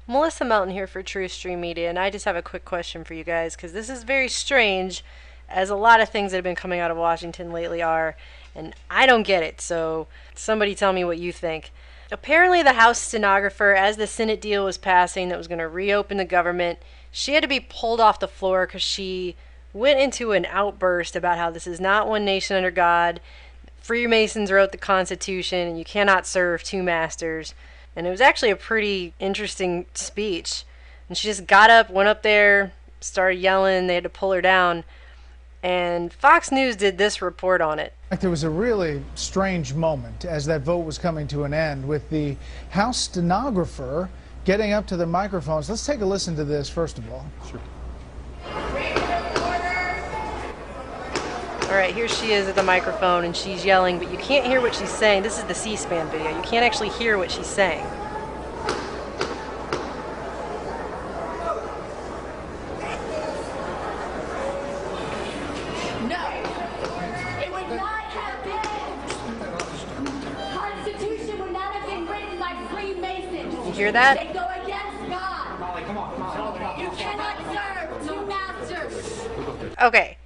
Melissa Melton here for TRUTHstreammedia, and I just have a quick question for you guys, because this is very strange, as a lot of things that have been coming out of Washington lately are, and I don't get it, so somebody tell me what you think. Apparently the House stenographer, as the Senate deal was passing that was going to reopen the government, she had to be pulled off the floor because she went into an outburst about how this is not one nation under God, Freemasons wrote the Constitution, and you cannot serve two masters. And it was actually a pretty interesting speech. And she just got up, went up there, started yelling. They had to pull her down. And Fox News did this report on it. There was a really strange moment as that vote was coming to an end with the House stenographer getting up to the microphones. Let's take a listen to this first of all. Sure. All right, here she is at the microphone, and she's yelling, but you can't hear what she's saying. This is the C-SPAN video. You can't actually hear what she's saying. No, it would not have been. Constitution would not have been written by Freemasons. You hear that? They go against God. Molly, come on. You cannot serve two masters. Okay.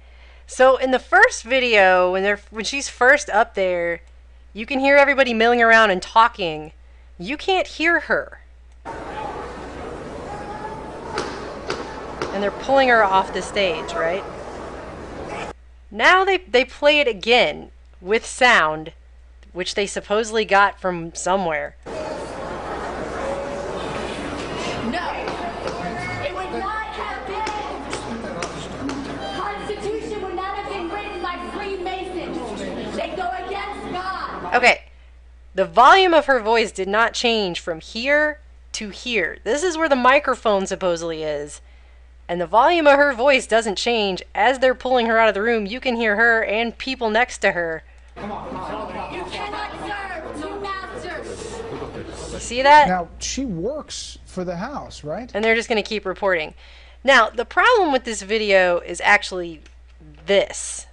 So in the first video, when she's first up there, you can hear everybody milling around and talking. You can't hear her. And they're pulling her off the stage, right? Now they play it again with sound, which they supposedly got from somewhere. Okay, the volume of her voice did not change from here to here. This is where the microphone supposedly is. And the volume of her voice doesn't change. As they're pulling her out of the room, you can hear her and people next to her. You cannot serve two masters. You see that? Now, she works for the House, right? And they're just going to keep reporting. Now, the problem with this video is actually this.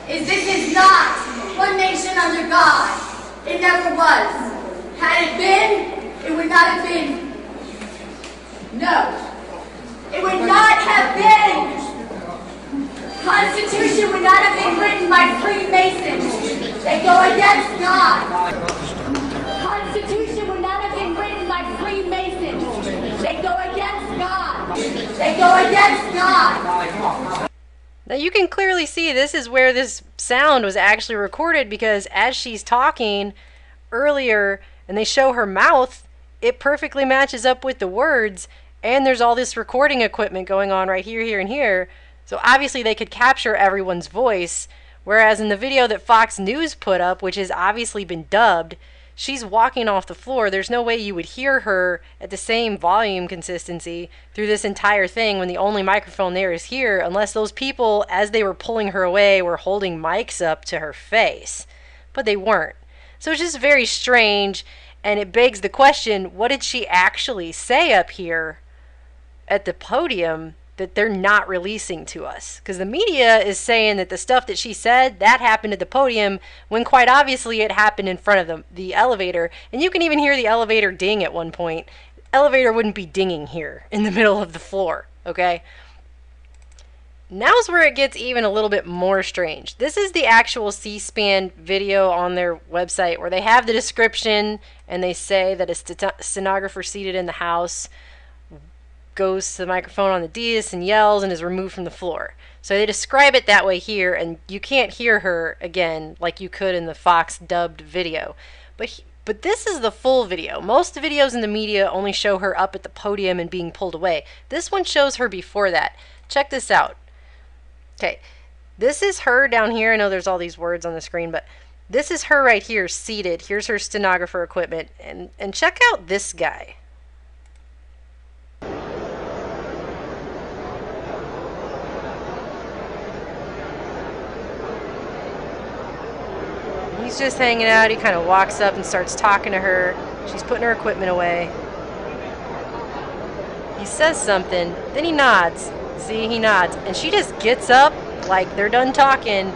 This is not one nation under God. It never was. Had it been, it would not have been. No. It would not have been. Constitution would not have been written by Freemasons. They go against God. Constitution would not have been written by Freemasons. They go against God. They go against God. Now you can clearly see this is where this sound was actually recorded, because as she's talking earlier and they show her mouth, it perfectly matches up with the words, and there's all this recording equipment going on right here, here, and here. So obviously they could capture everyone's voice, whereas in the video that Fox News put up, which has obviously been dubbed, she's walking off the floor. There's no way you would hear her at the same volume consistency through this entire thing when the only microphone there is here, unless those people, as they were pulling her away, were holding mics up to her face. But they weren't. So it's just very strange, and it begs the question, what did she actually say up here at the podium that they're not releasing to us? Because the media is saying that the stuff that she said, that happened at the podium, when quite obviously it happened in front of the elevator. And you can even hear the elevator ding at one point. The elevator wouldn't be dinging here in the middle of the floor, okay? Now's where it gets even a little bit more strange. This is the actual C-SPAN video on their website where they have the description, and they say that a stenographer seated in the House goes to the microphone on the dais and yells and is removed from the floor. So they describe it that way here, and you can't hear her again like you could in the Fox dubbed video. But this is the full video. Most videos in the media only show her up at the podium and being pulled away. This one shows her before that. Check this out. Okay, this is her down here. I know there's all these words on the screen, but this is her right here seated. Here's her stenographer equipment. And check out this guy. He's just hanging out. He kind of walks up and starts talking to her. She's putting her equipment away. He says something, then he nods. See, he nods. And she just gets up like they're done talking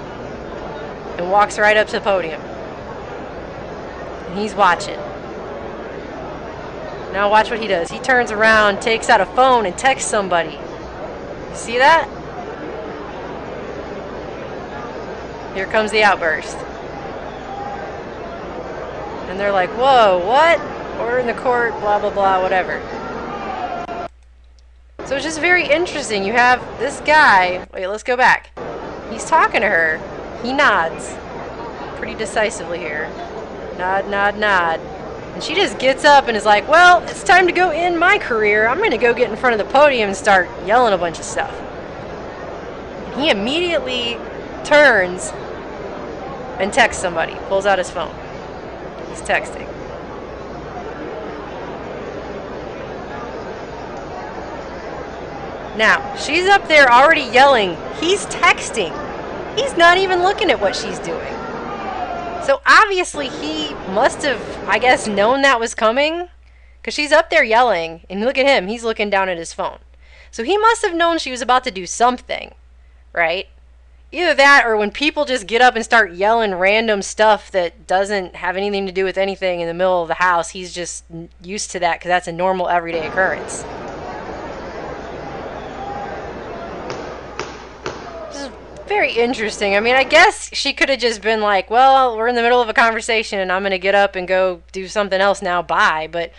and walks right up to the podium. And he's watching. Now watch what he does. He turns around, takes out a phone, and texts somebody. You see that? Here comes the outburst. And they're like, whoa, what? Order in the court, blah, blah, blah, whatever. So it's just very interesting. You have this guy. Wait, let's go back. He's talking to her. He nods. Pretty decisively here. Nod, nod, nod. And she just gets up and is like, well, it's time to go end my career. I'm going to go get in front of the podium and start yelling a bunch of stuff. And he immediately turns and texts somebody. Pulls out his phone. He's texting. Now, she's up there already yelling. He's texting. He's not even looking at what she's doing. So obviously he must have, I guess, known that was coming. Because she's up there yelling. And look at him. He's looking down at his phone. So he must have known she was about to do something. Right? Either that or when people just get up and start yelling random stuff that doesn't have anything to do with anything in the middle of the house, he's just used to that because that's a normal everyday occurrence. This is very interesting. I mean, I guess she could have just been like, well, we're in the middle of a conversation and I'm going to get up and go do something else now, bye. But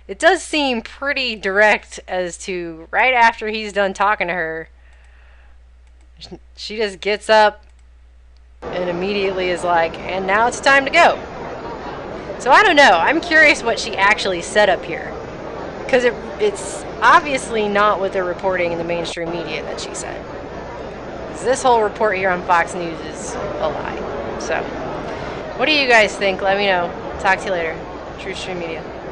it does seem pretty direct as to right after he's done talking to her, she just gets up and immediately is like, and now it's time to go. So I don't know. I'm curious what she actually said up here. Because it's obviously not what they're reporting in the mainstream media that she said. This whole report here on Fox News is a lie. So, what do you guys think? Let me know. Talk to you later. TRUTHstreammedia.